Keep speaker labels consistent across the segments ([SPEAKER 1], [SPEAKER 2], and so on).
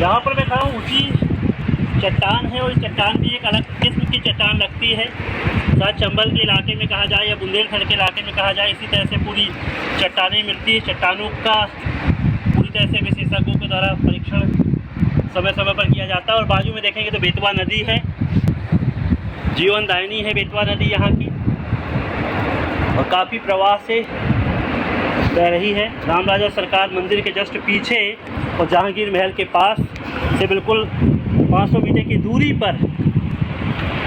[SPEAKER 1] यहाँ पर मैं खड़ा हूँ, ऊँची चट्टान है और इस चट्टान भी एक अलग किस्म की चट्टान लगती है। शायद चंबल के इलाके में कहा जाए या बुंदेलखंड के इलाके में कहा जाए, इसी तरह से पूरी चट्टानें मिलती है। चट्टानों का पूरी तरह से विशेषज्ञों के द्वारा परीक्षण समय समय पर किया जाता है। और बाजू में देखेंगे तो बेतवा नदी है, जीवनदायिनी है बेतवा नदी यहाँ की, और काफ़ी प्रवाह से बह रही है। रामराजा सरकार मंदिर के जस्ट पीछे और जहांगीर महल के पास से बिल्कुल 500 मीटर की दूरी पर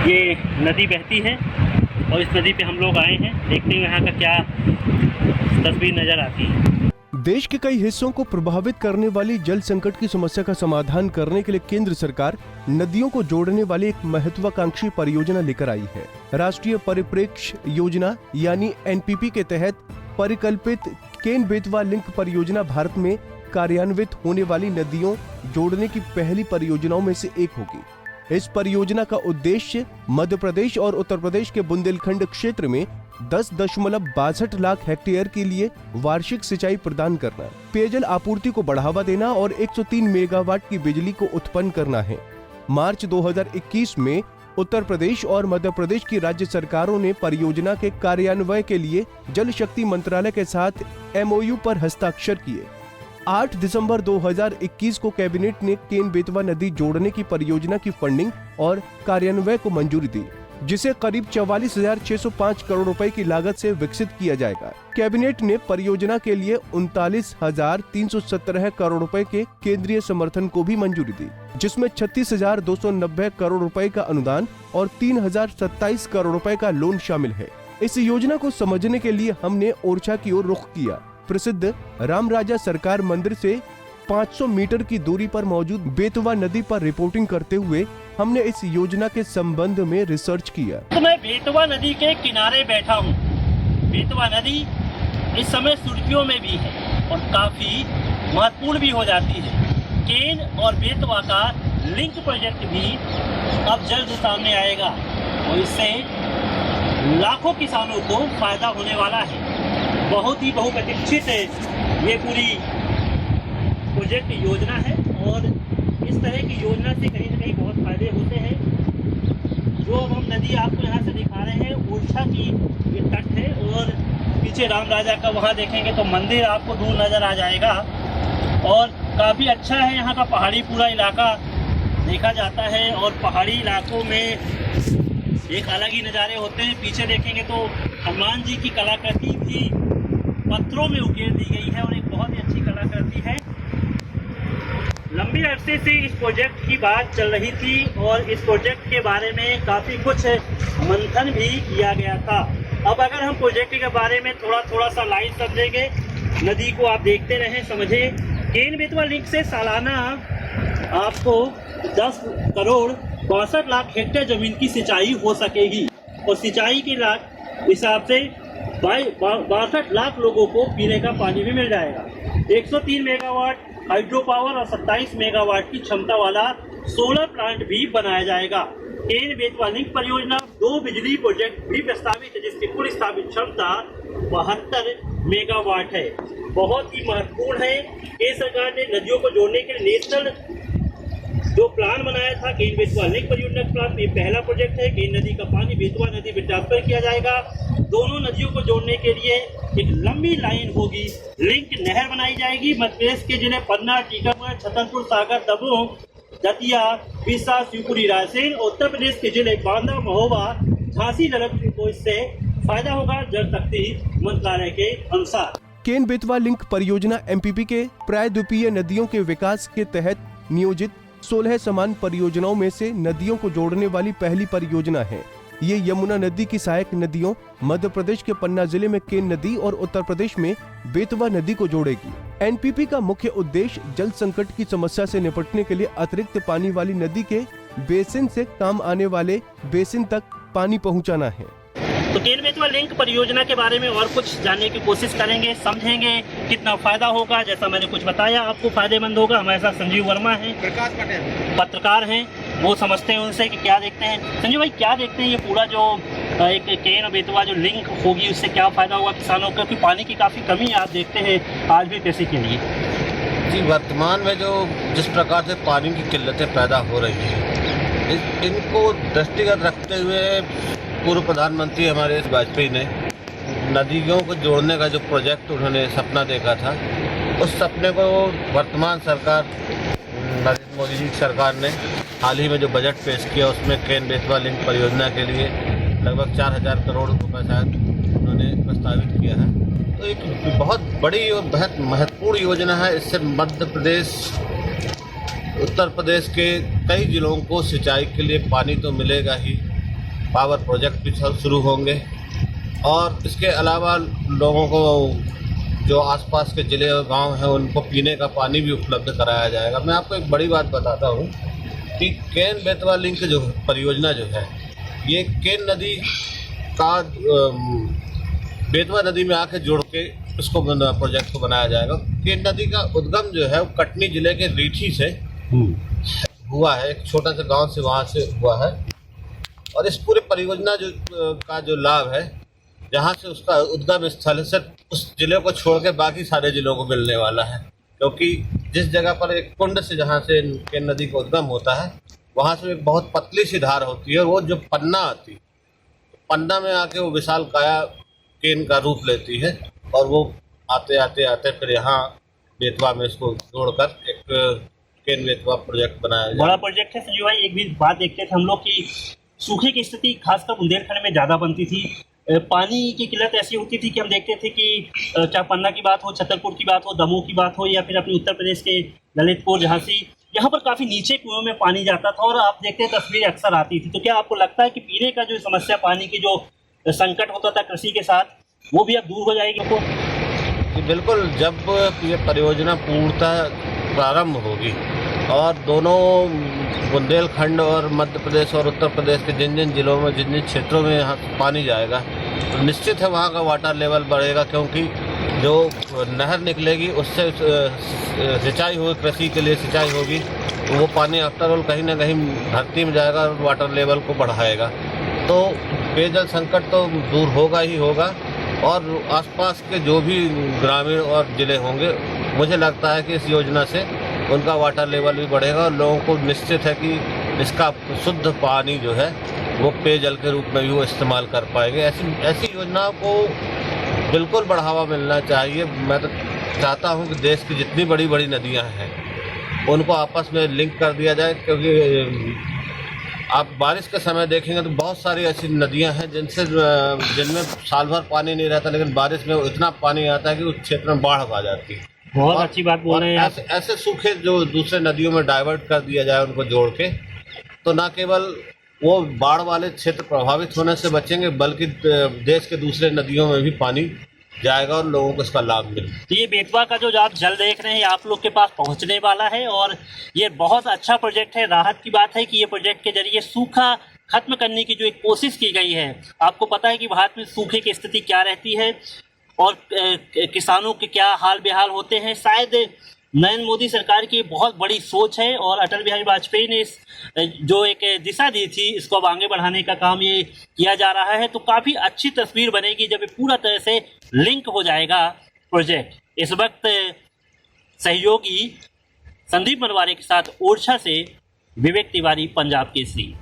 [SPEAKER 1] ये नदी बहती है। और इस नदी पे हम लोग आए हैं, देखते हैं यहाँ का क्या तस्वीर नज़र आती है।
[SPEAKER 2] देश के कई हिस्सों को प्रभावित करने वाली जल संकट की समस्या का समाधान करने के लिए केंद्र सरकार नदियों को जोड़ने वाली एक महत्वाकांक्षी परियोजना लेकर आई है। राष्ट्रीय परिप्रेक्ष्य योजना यानी एनपीपी के तहत परिकल्पित केन बेतवा लिंक परियोजना भारत में कार्यान्वित होने वाली नदियों जोड़ने की पहली परियोजनाओं में से एक होगी। इस परियोजना का उद्देश्य मध्य प्रदेश और उत्तर प्रदेश के बुंदेलखंड क्षेत्र में 10.62 लाख हेक्टेयर के लिए वार्षिक सिंचाई प्रदान करना, पेयजल आपूर्ति को बढ़ावा देना और 103 मेगावाट की बिजली को उत्पन्न करना है। मार्च 2021 में उत्तर प्रदेश और मध्य प्रदेश की राज्य सरकारों ने परियोजना के कार्यान्वयन के लिए जल शक्ति मंत्रालय के साथ MOU पर हस्ताक्षर किए। 8 दिसंबर 2021 को कैबिनेट ने केन बेतवा नदी जोड़ने की परियोजना की फंडिंग और कार्यान्वयन को मंजूरी दी, जिसे करीब 44,605 करोड़ रुपए की लागत से विकसित किया जाएगा। कैबिनेट ने परियोजना के लिए 39,317 करोड़ रुपए के केंद्रीय समर्थन को भी मंजूरी दी, जिसमें 36,290 करोड़ रुपए का अनुदान और 3,027 करोड़ रुपए का लोन शामिल है। इस योजना को समझने के लिए हमने ओरछा की ओर रुख किया। प्रसिद्ध रामराजा सरकार मंदिर से 500 मीटर की दूरी पर मौजूद बेतवा नदी पर रिपोर्टिंग करते हुए हमने इस योजना के संबंध में रिसर्च किया।
[SPEAKER 1] तो मैं बेतवा नदी के किनारे बैठा हूँ। बेतवा नदी इस समय सुर्खियों में भी है और काफी महत्वपूर्ण भी हो जाती है। केन और बेतवा का लिंक प्रोजेक्ट भी अब जल्द सामने आएगा और इससे लाखों किसानों को फायदा होने वाला है। बहुत ही बहुप्रतीक्षित ये पूरी प्रोजेक्ट योजना है और इस तरह की योजना से कहीं न कहीं बहुत फायदे होते हैं। जो अब हम नदी आपको यहाँ से दिखा रहे हैं, ओरछा की ये तट है और पीछे राम राजा का वहाँ देखेंगे तो मंदिर आपको दूर नजर आ जाएगा और काफ़ी अच्छा है। यहाँ का पहाड़ी पूरा इलाका देखा जाता है और पहाड़ी इलाकों में एक अलग ही नज़ारे होते हैं। पीछे देखेंगे तो हनुमान जी की कलाकृति भी पत्थरों में उकेर दी गई है और एक बहुत ही अच्छी कलाकृति है। लंबे अरसे से इस प्रोजेक्ट की बात चल रही थी और इस प्रोजेक्ट के बारे में काफ़ी कुछ मंथन भी किया गया था। अब अगर हम प्रोजेक्ट के बारे में थोड़ा सा लाइन समझेंगे, नदी को आप देखते रहें, समझें। केन बेतवा लिंक से सालाना आपको 10 करोड़ 62 लाख हेक्टेयर जमीन की सिंचाई हो सकेगी और सिंचाई के हिसाब से 62 लाख लोगों को पीने का पानी भी मिल जाएगा। 103 मेगावाट हाइड्रो पावर और 27 मेगावाट की क्षमता वाला सोलर प्लांट भी बनाया जाएगा। केन बेतवा लिंक परियोजना 2 बिजली प्रोजेक्ट भी प्रस्तावित है, जिसकी कुल स्थापित क्षमता 72 मेगावाट है। बहुत ही महत्वपूर्ण है। केंद्र सरकार ने नदियों को जोड़ने के लिए नेशनल जो प्लान बनाया था, केन बेतवा लिंक परियोजना प्लान, ये पहला प्रोजेक्ट है। केन नदी का पानी बेतवा नदी में ट्रांसफर किया जाएगा। दोनों नदियों को जोड़ने के लिए एक लंबी लाइन होगी, लिंक नहर बनाई जाएगी। मध्य प्रदेश के जिले पन्ना, टीकमगढ़, छतरपुर, सागर, दमोह, दतिया, बिस्सा, शिवपुरी, रायसेन, उत्तर प्रदेश के जिले बांदा, महोबा, झांसी, जबलपुर को इससे फायदा होगा जल शक्ति मंत्रालय के अनुसार।
[SPEAKER 2] केन बेतवा लिंक परियोजना एमपीपी के प्रायद्वीपीय नदियों के विकास के तहत नियोजित 16 समान परियोजनाओं में से नदियों को जोड़ने वाली पहली परियोजना है। ये यमुना नदी की सहायक नदियों मध्य प्रदेश के पन्ना जिले में केन नदी और उत्तर प्रदेश में बेतवा नदी को जोड़ेगी। एनपीपी का मुख्य उद्देश्य जल संकट की समस्या से निपटने के लिए अतिरिक्त पानी वाली नदी के बेसिन से काम आने वाले बेसिन तक पानी पहुंचाना है।
[SPEAKER 1] तो केन बेतवा लिंक परियोजना के बारे में और कुछ जानने की कोशिश करेंगे, समझेंगे कितना फायदा होगा। जैसा मैंने कुछ बताया आपको फायदेमंद होगा। हमारे साथ संजीव वर्मा हैं, प्रकाश पटेल पत्रकार हैं, वो समझते हैं उनसे कि क्या देखते हैं। संजीव भाई, क्या देखते हैं ये पूरा जो एक केन बेतवा जो लिंक होगी उससे क्या फायदा होगा किसानों को, क्योंकि पानी की काफ़ी कमी आप देखते हैं आज भी कृषि के लिए।
[SPEAKER 3] जी, वर्तमान में जो जिस प्रकार से पानी की किल्लतें पैदा हो रही हैं, इनको दृष्टिगत रखते हुए पूर्व प्रधानमंत्री हमारे वाजपेयी ने नदियों को जोड़ने का जो प्रोजेक्ट उन्होंने सपना देखा था, उस सपने को वर्तमान सरकार नरेंद्र मोदी जी की सरकार ने हाल ही में जो बजट पेश किया उसमें केन बेतवा लिंक परियोजना के लिए लगभग 4000 करोड़ रुपए शायद उन्होंने प्रस्तावित किया है। तो एक बहुत बड़ी और बहुत महत्वपूर्ण योजना है। इससे मध्य प्रदेश, उत्तर प्रदेश के कई जिलों को सिंचाई के लिए पानी तो मिलेगा ही, पावर प्रोजेक्ट भी शुरू होंगे और इसके अलावा लोगों को जो आसपास के ज़िले और गांव हैं उनको पीने का पानी भी उपलब्ध कराया जाएगा। मैं आपको एक बड़ी बात बताता हूं कि केन बेतवा लिंक जो परियोजना जो है, ये केन नदी का बेतवा नदी में आके जोड़ के इसको प्रोजेक्ट को बनाया जाएगा। केन नदी का उद्गम जो है वो कटनी जिले के रीठी से हुआ है, एक छोटा सा गांव से वहाँ से हुआ है और इस पूरे परियोजना का जो लाभ है, जहाँ से उसका उद्गम स्थल से उस जिले को छोड़ के बाकी सारे जिलों को मिलने वाला है, क्योंकि जिस जगह पर एक कुंड से जहाँ से केन नदी का उद्गम होता है वहाँ से एक बहुत पतली सी धार होती है और वो जो पन्ना आती, पन्ना में आके वो विशाल काया केन का रूप लेती है और वो आते आते आते फिर यहाँ बेतवा में इसको जोड़कर एक केन बेतवा प्रोजेक्ट बनाया जाए।
[SPEAKER 1] बड़ा प्रोजेक्ट है संजू भाई। एक भी बात देखते थे हम लोग कि सूखे की स्थिति खासकर बुंदेलखंड में ज़्यादा बनती थी। पानी की किल्लत ऐसी होती थी कि हम देखते थे कि चाहे पन्ना की बात हो, छतरपुर की बात हो, दमोह की बात हो या फिर अपने उत्तर प्रदेश के ललितपुर, झांसी, यहाँ पर काफ़ी नीचे कुएं में पानी जाता था और आप देखते तस्वीरें अक्सर आती थी। तो क्या आपको लगता है कि पीने का जो समस्या, पानी की जो संकट होता था कृषि के साथ, वो भी अब दूर हो जाएगी?
[SPEAKER 3] जी बिल्कुल, जब ये परियोजना पूर्णतः प्रारंभ होगी और दोनों बुंदेलखंड और मध्य प्रदेश और उत्तर प्रदेश के जिन जिन जिलों में, जिन जिन क्षेत्रों में यहाँ पानी जाएगा, तो निश्चित है वहाँ का वाटर लेवल बढ़ेगा, क्योंकि जो नहर निकलेगी उससे सिंचाई होगी, कृषि के लिए सिंचाई होगी, तो वो पानी आफ्टर ऑल कहीं ना कहीं धरती में जाएगा और वाटर लेवल को बढ़ाएगा। तो पेयजल संकट तो दूर होगा ही होगा और आसपास के जो भी ग्रामीण और ज़िले होंगे, मुझे लगता है कि इस योजना से उनका वाटर लेवल भी बढ़ेगा और लोगों को निश्चित है कि इसका शुद्ध पानी जो है वो पेयजल के रूप में भी वो इस्तेमाल कर पाएंगे। ऐसी योजनाओं को बिल्कुल बढ़ावा मिलना चाहिए। मैं तो चाहता हूं कि देश की जितनी बड़ी बड़ी नदियां हैं उनको आपस में लिंक कर दिया जाए, क्योंकि आप बारिश के समय देखेंगे तो बहुत सारी ऐसी नदियां हैं जिनमें साल भर पानी नहीं रहता, लेकिन बारिश में इतना पानी आता है कि उस क्षेत्र में बाढ़ आ जाती है।
[SPEAKER 1] बहुत अच्छी बात बोल रहे हैं आप।
[SPEAKER 3] ऐसे सूखे जो दूसरे नदियों में डाइवर्ट कर दिया जाए उनको जोड़ के, तो न केवल वो बाढ़ वाले क्षेत्र प्रभावित होने से बचेंगे, बल्कि देश के दूसरे नदियों में भी पानी जाएगा और लोगों को इसका लाभ मिलेगा।
[SPEAKER 1] तो ये बेतवा का जो आप जल देख रहे हैं आप लोग के पास पहुंचने वाला है और ये बहुत अच्छा प्रोजेक्ट है। राहत की बात है कि ये प्रोजेक्ट के जरिए सूखा खत्म करने की जो एक कोशिश की गई है। आपको पता है कि भारत में सूखे की स्थिति क्या रहती है और किसानों के क्या हाल बेहाल होते हैं। शायद नरेंद्र मोदी सरकार की बहुत बड़ी सोच है और अटल बिहारी वाजपेयी ने इस जो एक दिशा दी थी, इसको अब आगे बढ़ाने का काम ये किया जा रहा है। तो काफ़ी अच्छी तस्वीर बनेगी जब ये पूरा तरह से लिंक हो जाएगा प्रोजेक्ट। इस वक्त सहयोगी संदीप मनवारे के साथ ओरछा से विवेक तिवारी, पंजाब केसरी।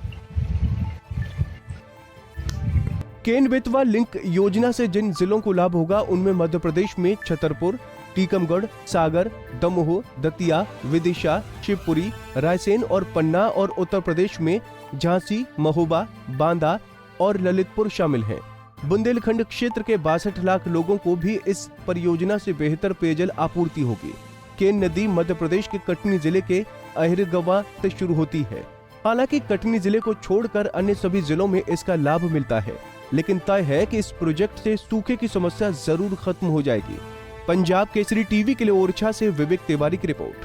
[SPEAKER 2] केन बेतवा लिंक योजना से जिन जिलों को लाभ होगा उनमें मध्य प्रदेश में छतरपुर, टीकमगढ़, सागर, दमोह, दतिया, विदिशा, शिवपुरी, रायसेन और पन्ना और उत्तर प्रदेश में झांसी, महोबा, बांदा और ललितपुर शामिल हैं। बुंदेलखंड क्षेत्र के 62 लाख लोगों को भी इस परियोजना से बेहतर पेयजल आपूर्ति होगी। केन नदी मध्य प्रदेश के कटनी जिले के अहिरगवा से शुरू होती है। हालांकि कटनी जिले को छोड़कर अन्य सभी जिलों में इसका लाभ मिलता है, लेकिन तय है कि इस प्रोजेक्ट से सूखे की समस्या जरूर खत्म हो जाएगी। पंजाब केसरी टीवी के लिए ओरछा से विवेक तिवारी की रिपोर्ट।